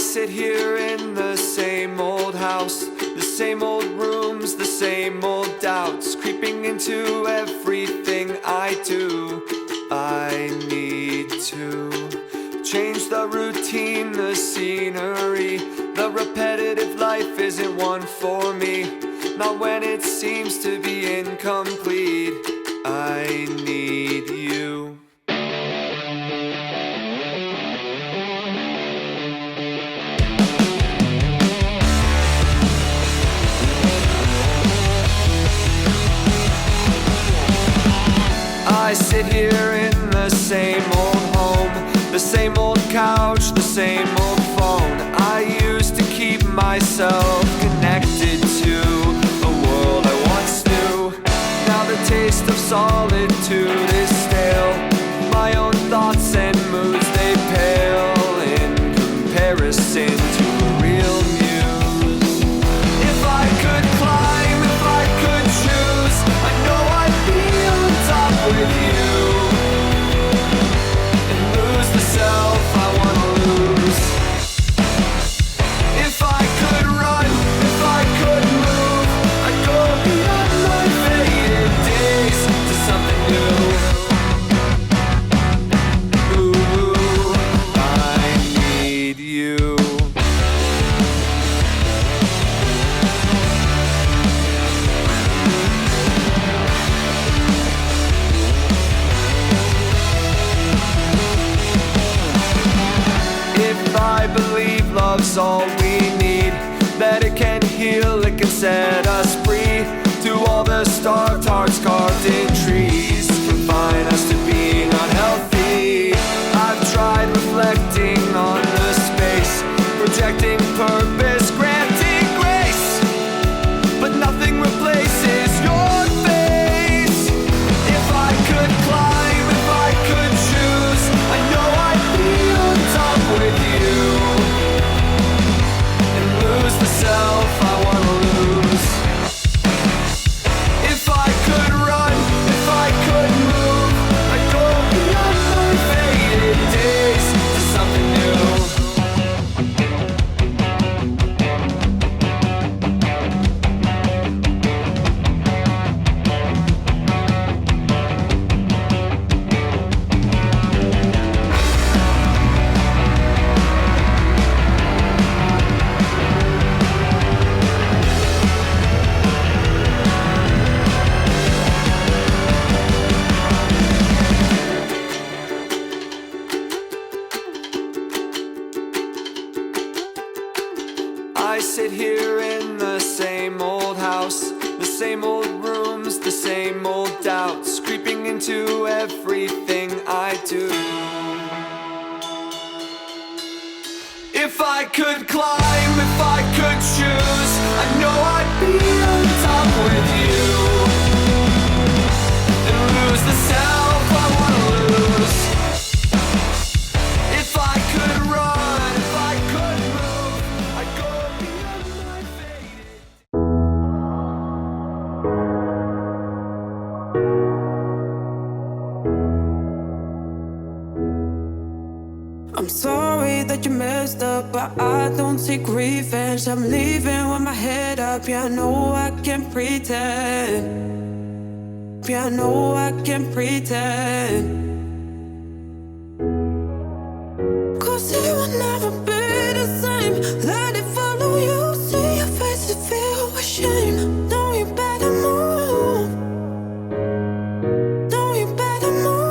sit here in the same old house, the same old rooms, the same old doubts, creeping into everything I do. I need to change the routine, the scenery. The repetitive life isn't one for me, not when it seems to be incomplete. I need you. I sit here in the same old home, the same old couch, the same old phone. I used to keep myself connected to a world I once knew. Now the taste of solitude is stale. My own thoughts and moods, they pale in comparison to a real muse. If I could climb, if I could choose, I know I'd be on top with you and lose the self I wanna lose. If I could run, if I could move, I'd go beyond my faded days to something new. Ooh, I need you. If I believe love's all we need, that it can heal, it can set us free, to all the starved hearts carved in trees, confine us to being unhealthy. I've tried reflecting on the space, projecting purpose, granting grace, but nothing replaces your face. If I could climb, if I could choose, I know I'd be on top with you and lose the self I wanna lose. If I could run, if I could move, I'd go beyond my faded days to something new. I sit here in the same old house, the same old rooms, the same old doubts, creeping into everything I do. If I could climb, if I could choose, I know I'd be on top with you and lose the self I wanna lose. If I could run, if I could move, I'd go beyond my faded. I'm sorry that you messed up, but I don't take revenge. I'm leaving with my head up. Yeah, I know I can't pretend. Yeah, I know I can't pretend. 'Cause it will never be the same. Let it follow you. See your face and feel ashamed. No, you better move. No, you better move.